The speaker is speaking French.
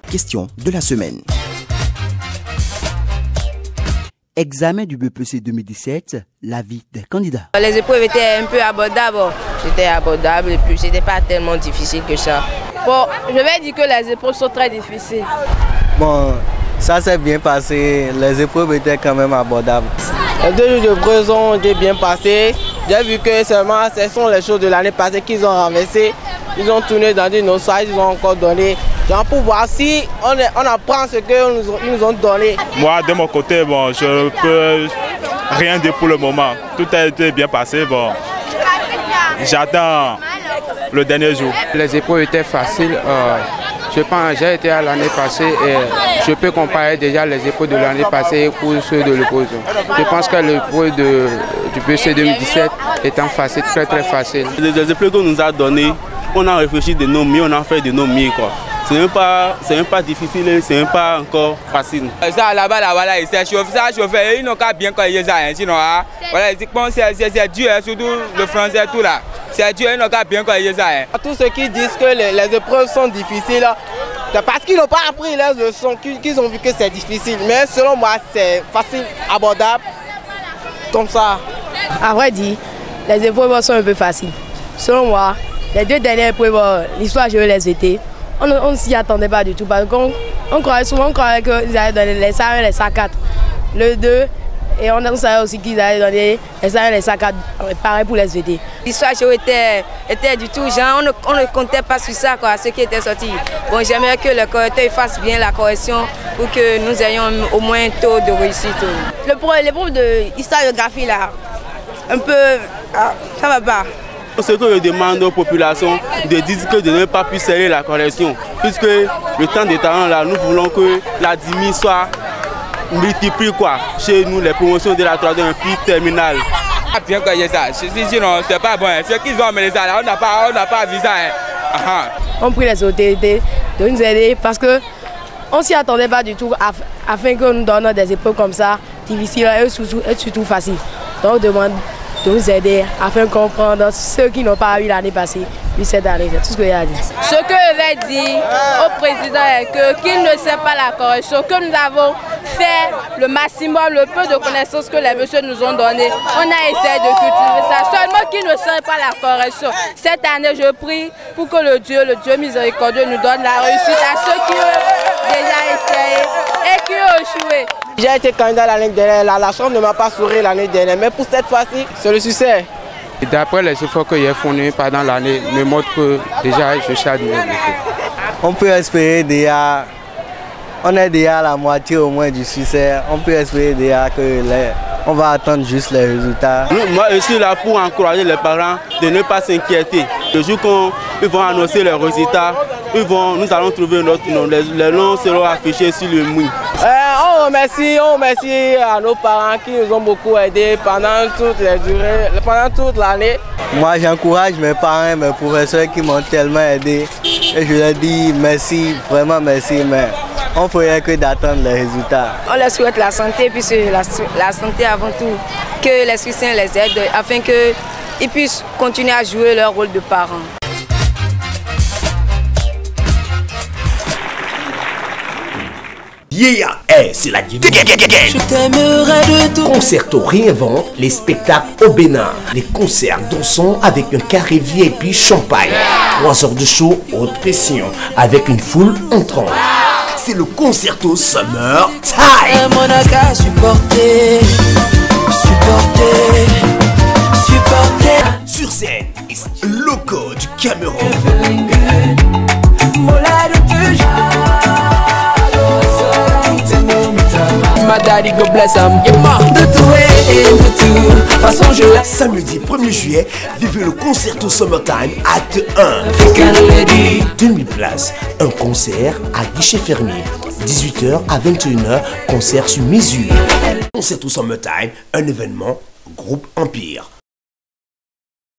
question de la semaine. Examen du BPC 2017, l'avis des candidats. Les épreuves étaient un peu abordables. C'était abordable et puis c'était pas tellement difficile que ça. Bon, je vais dire que les épreuves sont très difficiles. Bon, ça s'est bien passé. Les épreuves étaient quand même abordables. Les 2 jours d'épreuves ont été bien passés. J'ai vu que seulement ce sont les choses de l'année passée qu'ils ont renversées. Ils ont tourné dans une autre soirée, ils ont encore donné. Genre pour voir si on apprend ce qu'ils nous ont donné. Moi, de mon côté, bon, je ne peux rien dire pour le moment. Tout a été bien passé. Bon, j'attends le dernier jour. Les épreuves étaient faciles. Je pense j'ai été à l'année passée et je peux comparer déjà les épreuves de l'année passée pour ceux de l'opposition. Je pense que l'épreuve du BPC 2017 étant facile, très très facile. Les épreuves qu'on nous a données, on a réfléchi de nos mieux, on a fait de nos mieux, quoi. C'est même pas difficile, c'est même pas encore facile. Ça là-bas, là, voilà, c'est chauffeur, ils n'ont qu'à bien corriger ça, sinon, voilà, c'est dur, surtout le français, tout là. C'est dur, ils n'ont qu'à bien corriger ça. Tous ceux qui disent que les épreuves sont difficiles, c'est parce qu'ils n'ont pas appris les leçons, qu'ils ont vu que c'est difficile. Mais selon moi, c'est facile, abordable, comme ça. À vrai dire, les épreuves sont un peu faciles. Selon moi, les 2 dernières épreuves, l'histoire, je les étais. On ne s'y attendait pas du tout parce qu'on croyait souvent qu'ils allaient donner les 101 et les 104. Le 2, et on savait aussi qu'ils allaient donner les 101 et les 104, pareil pour les VT. L'histoire était du tout genre, on ne comptait pas sur ça, quoi, ce qui était sorti. Bon, j'aimerais que le correcteur fasse bien la correction pour que nous ayons au moins un taux de réussite. L'épreuve de historiographie là, un peu, ça va pas. Ce que je demande aux populations, de dire que de ne pas plus serrer la correction. Puisque le temps des talents là, nous voulons que la DIMI soit multipliée, quoi. Chez nous, les promotions de la 3e puis terminale. Bien corriger ça, sinon c'est pas bon. Ceux qui ont amené ça là, on n'a pas vu ça. On prie les autorités de nous aider parce que on s'y attendait pas du tout afin que nous donnions des épreuves comme ça, difficiles et surtout faciles. Donc on demande de nous aider afin de comprendre ceux qui n'ont pas eu l'année passée, puis cette année. C'est tout ce que j'ai à dire. Ce que je vais dire au président est qu'il ne sait pas la correction, que nous avons fait le maximum, le peu de connaissances que les messieurs nous ont donné. On a essayé de cultiver ça, seulement qu'il ne sait pas la correction. Cette année, je prie pour que le Dieu miséricordieux nous donne la réussite à ceux qui ont déjà essayé et qui ont échoué. J'ai été candidat l'année dernière, la chance ne m'a pas souri l'année dernière, mais pour cette fois-ci, c'est le succès. D'après les efforts que j'ai fournis pendant l'année, me montre que déjà je suis admiré. On peut espérer déjà, on est déjà à la moitié au moins du succès. On peut espérer déjà que on va attendre juste les résultats. Moi, je suis là pour encourager les parents de ne pas s'inquiéter. Le jour qu'ils vont annoncer les résultats, nous allons trouver notre nom. Les noms seront affichés sur le mur. On remercie à nos parents qui nous ont beaucoup aidés pendant toute l'année. Moi, j'encourage mes parents, mes professeurs qui m'ont tellement aidé. Et je leur dis merci, vraiment merci, mais on ne ferait que d'attendre les résultats. On leur souhaite la santé, puisque la santé avant tout, que les Suisses les aident afin qu'ils puissent continuer à jouer leur rôle de parents. Yeah, c'est la guide. Je t'aimerai de tout. Concerto réinvente les spectacles au Bénin. Les concerts dansant avec un carré VIP champagne. 3 heures de show haute pression avec une foule entrante. C'est le Concerto Summer Time. Sur scène, loco du Cameroun. Samedi 1er juillet, vivez le Concerto Summertime Acte 1. 2000 places, un concert à guichet fermé. 18h à 21h, concert sur mesure. Concerto Summertime, un événement groupe Empire.